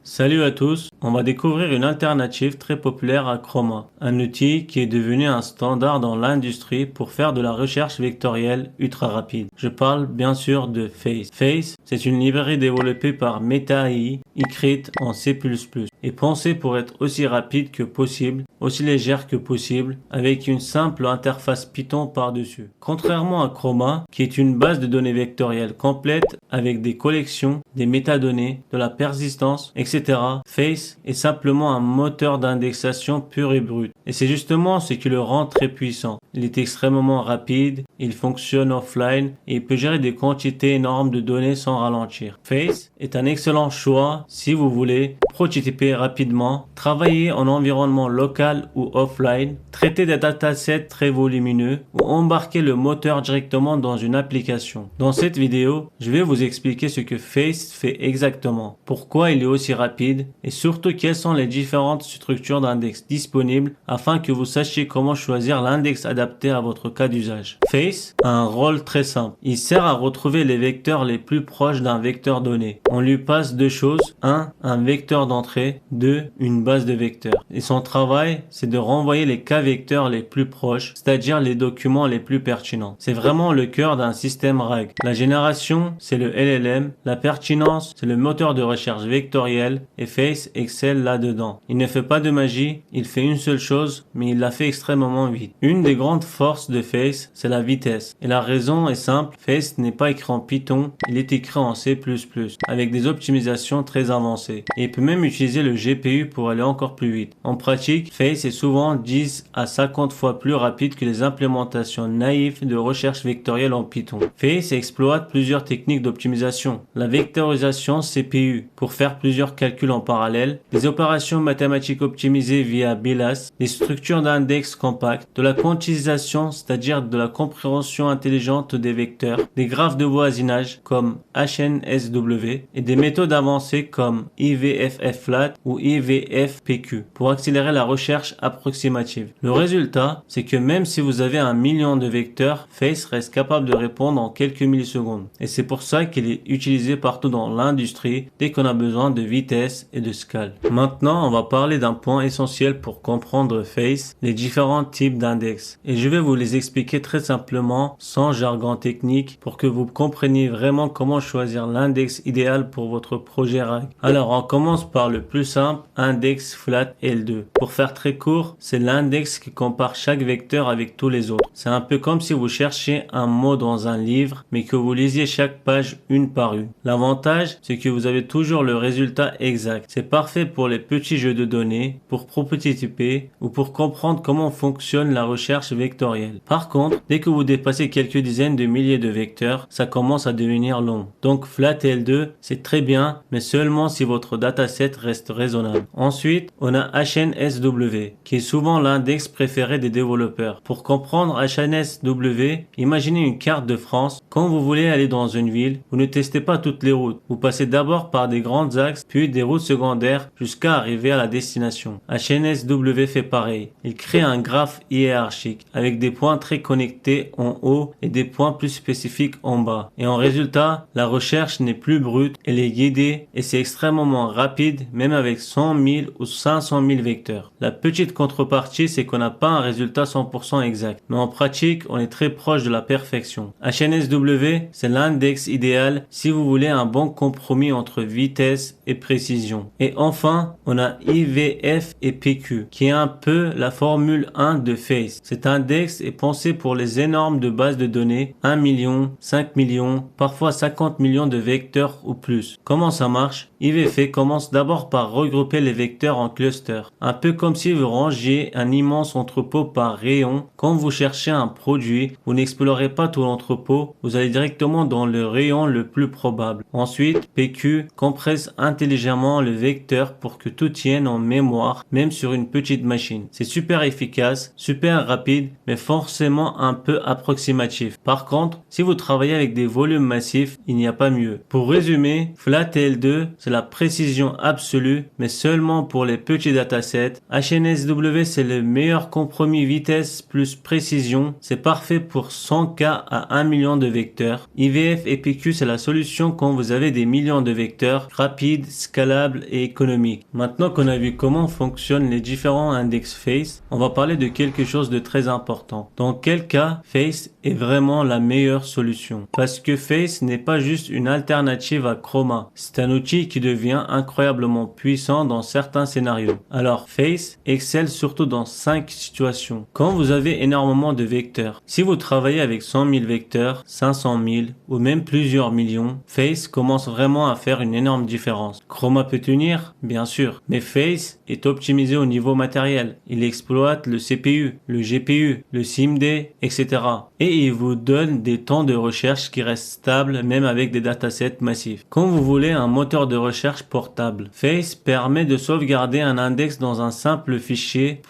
Salut à tous, on va découvrir une alternative très populaire à Chroma, un outil qui est devenu un standard dans l'industrie pour faire de la recherche vectorielle ultra rapide. Je parle bien sûr de Face. Face, c'est une librairie développée par Meta AI, écrite en C++ et pensée pour être aussi rapide que possible, aussi légère que possible, avec une simple interface Python par-dessus. Contrairement à Chroma, qui est une base de données vectorielle complète avec des collections, des métadonnées, de la persistance, etc., Face est simplement un moteur d'indexation pur et brut. Et c'est justement ce qui le rend très puissant. Il est extrêmement rapide, il fonctionne offline et il peut gérer des quantités énormes de données sans ralentir. Face est un excellent choix si vous voulez prototyper rapidement, travailler en environnement local ou offline, traiter des datasets très volumineux ou embarquer le moteur directement dans une application. Dans cette vidéo, je vais vous expliquer ce que Face fait exactement, pourquoi il est aussi rapide et surtout quelles sont les différentes structures d'index disponibles afin que vous sachiez comment choisir l'index adapté à votre cas d'usage. Face a un rôle très simple. Il sert à retrouver les vecteurs les plus proches d'un vecteur donné. On lui passe deux choses. 1. Un vecteur d'entrée. 2. Une base de vecteurs. Et son travail, c'est de renvoyer les cas vecteurs les plus proches, c'est-à-dire les documents les plus pertinents. C'est vraiment le cœur d'un système RAG. La génération, c'est le LLM. La pertinence, c'est le moteur de recherche vectoriel et Face excelle là-dedans. Il ne fait pas de magie, il fait une seule chose, mais il la fait extrêmement vite. Une des grandes forces de Face, c'est la vitesse. Et la raison est simple, Face n'est pas écrit en Python, il est écrit en C++, avec des optimisations très avancées. Et il peut même utiliser le GPU pour aller encore plus vite. En pratique, Face est souvent 10 à 50 fois plus rapide que les implémentations naïves de recherche vectorielle en Python. Face exploite plusieurs techniques d'optimisation. La vectorisation CPU, pour faire plusieurs calculs en parallèle, des opérations mathématiques optimisées via BILAS, des structures d'index compacts, de la quantisation, c'est-à-dire de la compréhension intelligente des vecteurs, des graphes de voisinage comme HNSW et des méthodes avancées comme IVFF-flat ou IVF-PQ pour accélérer la recherche approximative. Le résultat, c'est que même si vous avez 1 million de vecteurs, Face reste capable de répondre en quelques millisecondes. Et c'est pour ça qu'il est utilisé partout dans l'industrie dès qu'on a besoin de vitesse et de scale. Maintenant, on va parler d'un point essentiel pour comprendre Face, les différents types d'index. Et je vais vous les expliquer très simplement, sans jargon technique, pour que vous compreniez vraiment comment choisir l'index idéal pour votre projet RAG. Alors, on commence par le plus simple, index flat L2. Pour faire très court, c'est l'index qui compare chaque vecteur avec tous les autres. C'est un peu comme si vous cherchiez un mot dans un livre, mais que vous lisiez chaque page une par une. L'avantage, c'est que vous avez toujours le résultat exact. C'est parfait pour les petits jeux de données, pour prototyper ou pour comprendre comment fonctionne la recherche vectorielle. Par contre, dès que vous dépassez quelques dizaines de milliers de vecteurs, ça commence à devenir long. Donc FlatL2, c'est très bien, mais seulement si votre dataset reste raisonnable. Ensuite, on a HNSW, qui est souvent l'index préféré des développeurs. Pour comprendre HNSW, imaginez une carte de France. Quand vous voulez aller dans une ville, vous ne testez pas toutes les routes. Vous passez d'abord par des grands axes, puis des routes secondaires jusqu'à arriver à la destination. HNSW fait pareil. Il crée un graphe hiérarchique avec des points très connectés en haut et des points plus spécifiques en bas. Et en résultat, la recherche n'est plus brute, elle est guidée et c'est extrêmement rapide même avec 100 000 ou 500 000 vecteurs. La petite contrepartie, c'est qu'on n'a pas un résultat 100% exact. Mais en pratique, on est très proche de la perfection. HNSW, c'est l'index idéal si vous voulez un bon compromis entre vitesse et précision. Et enfin, on a IVF et PQ, qui est un peu la formule 1 de Face. Cet index est pensé pour les énormes de bases de données, 1 million, 5 millions, parfois 50 millions de vecteurs ou plus. Comment ça marche? IVF commence d'abord par regrouper les vecteurs en clusters, un peu comme si vous rangiez un immense entrepôt par rayon. Quand vous cherchez un produit, vous n'explorez pas tout l'entrepôt, vous allez directement dans le rayon le plus probable. Ensuite, PQ compresse intelligemment le vecteur pour que tout tienne en mémoire, même sur une petite machine. C'est super efficace, super rapide, mais forcément un peu approximatif. Par contre, si vous travaillez avec des volumes massifs, il n'y a pas mieux. Pour résumer, FlatL2, c'est c'est la précision absolue, mais seulement pour les petits datasets. HNSW, c'est le meilleur compromis vitesse plus précision. C'est parfait pour 100K à 1 million de vecteurs. IVF et PQ, c'est la solution quand vous avez des millions de vecteurs, rapides, scalables et économiques. Maintenant qu'on a vu comment fonctionnent les différents index Face, on va parler de quelque chose de très important. Dans quel cas Face est vraiment la meilleure solution? Parce que Face n'est pas juste une alternative à Chroma. C'est un outil qui devient incroyablement puissant dans certains scénarios. Alors Face excelle surtout dans 5 situations. Quand vous avez énormément de vecteurs. Si vous travaillez avec 100 000 vecteurs, 500 000 ou même plusieurs millions, Face commence vraiment à faire une énorme différence. Chroma peut tenir, bien sûr, mais Face est optimisé au niveau matériel. Il exploite le CPU, le GPU, le SIMD, etc. Et il vous donne des temps de recherche qui restent stables même avec des datasets massifs. Quand vous voulez un moteur de recherche portable, Face permet de sauvegarder un index dans un simple fichier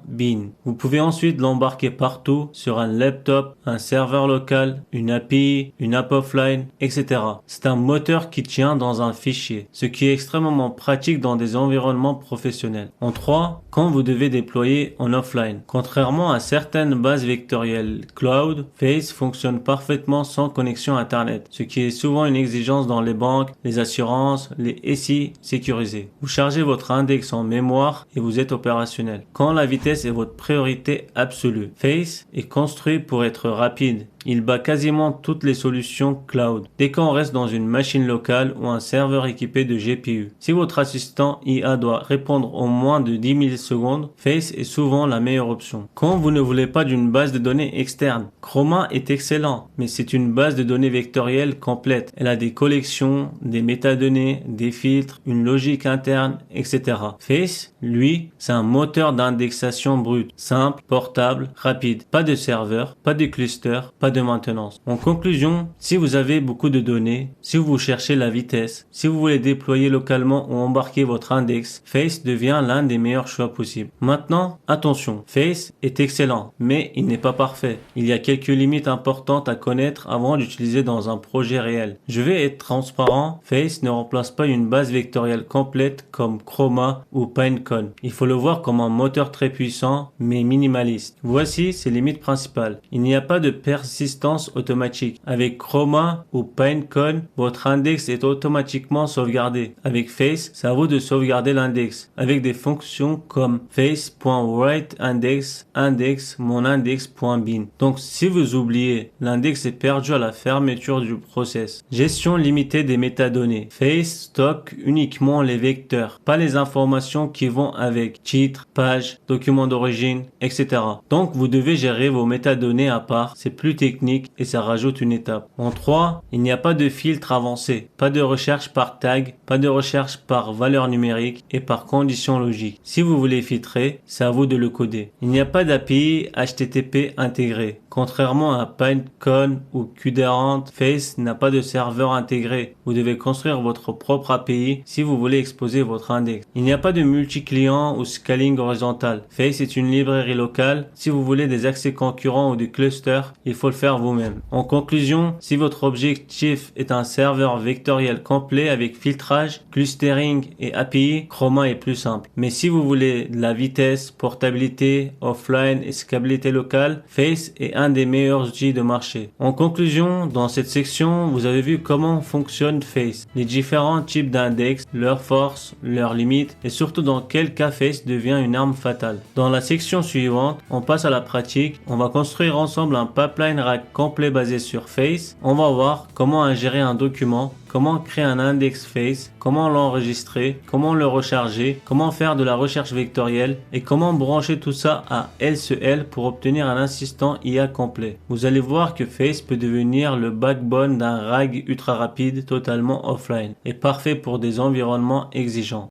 .bin. Vous pouvez ensuite l'embarquer partout sur un laptop, un serveur local, une API, une app offline, etc. C'est un moteur qui tient dans un fichier, ce qui est extrêmement pratique dans des environnements professionnels. En 3, quand vous devez déployer en offline. Contrairement à certaines bases vectorielles cloud, Face fonctionne parfaitement sans connexion Internet, ce qui est souvent une exigence dans les banques, les assurances, les SI sécurisés. Vous chargez votre index en mémoire et vous êtes opérationnel. Quand la vitesse est votre priorité absolue, Face est construit pour être rapide. Il bat quasiment toutes les solutions cloud, dès qu'on reste dans une machine locale ou un serveur équipé de GPU. Si votre assistant IA doit répondre en moins de 10 millisecondes, Face est souvent la meilleure option. Quand vous ne voulez pas d'une base de données externe, Chroma est excellent, mais c'est une base de données vectorielle complète. Elle a des collections, des métadonnées, des filtres, une logique interne, etc. Face, lui, c'est un moteur d'indexation brut, simple, portable, rapide. Pas de serveur, pas de cluster, pas de maintenance. En conclusion, si vous avez beaucoup de données, si vous cherchez la vitesse, si vous voulez déployer localement ou embarquer votre index, Face devient l'un des meilleurs choix possibles. Maintenant, attention, Face est excellent, mais il n'est pas parfait. Il y a quelques limites importantes à connaître avant d'utiliser dans un projet réel. Je vais être transparent, Face ne remplace pas une base vectorielle complète comme Chroma ou Pinecone. Il faut le voir comme un moteur très puissant, mais minimaliste. Voici ses limites principales. Il n'y a pas de persistance automatique. Avec Chroma ou Pinecone, votre index est automatiquement sauvegardé. Avec Face, c'est à vous de sauvegarder l'index avec des fonctions comme face.writeIndex, index, mon index.bin. Donc si vous oubliez, l'index est perdu à la fermeture du process. Gestion limitée des métadonnées. Face stocke uniquement les vecteurs, pas les informations qui vont avec titre, page, document d'origine, etc. Donc vous devez gérer vos métadonnées à part. C'est plus technique et ça rajoute une étape. En 3, il n'y a pas de filtre avancé, pas de recherche par tag, pas de recherche par valeur numérique et par condition logique. Si vous voulez filtrer, c'est à vous de le coder. Il n'y a pas d'API HTTP intégré. Contrairement à Pinecone ou Qdarant, Face n'a pas de serveur intégré. Vous devez construire votre propre API si vous voulez exposer votre index. Il n'y a pas de multi-client ou scaling horizontal. Face est une librairie locale. Si vous voulez des accès concurrents ou des clusters, il faut le faire vous-même. En conclusion, si votre objectif est un serveur vectoriel complet avec filtrage, clustering et API, Chroma est plus simple. Mais si vous voulez de la vitesse, portabilité, offline et scalabilité locale, Face est un des meilleurs outils de marché. En conclusion, dans cette section, vous avez vu comment fonctionne Face, les différents types d'index, leurs forces, leurs limites et surtout dans quel cas Face devient une arme fatale. Dans la section suivante, on passe à la pratique. On va construire ensemble un pipeline RAG complet basé sur Face. On va voir comment ingérer un document, comment créer un index Face, comment l'enregistrer, comment le recharger, comment faire de la recherche vectorielle et comment brancher tout ça à LCL pour obtenir un assistant IA complet. Vous allez voir que Face peut devenir le backbone d'un RAG ultra rapide totalement offline et parfait pour des environnements exigeants.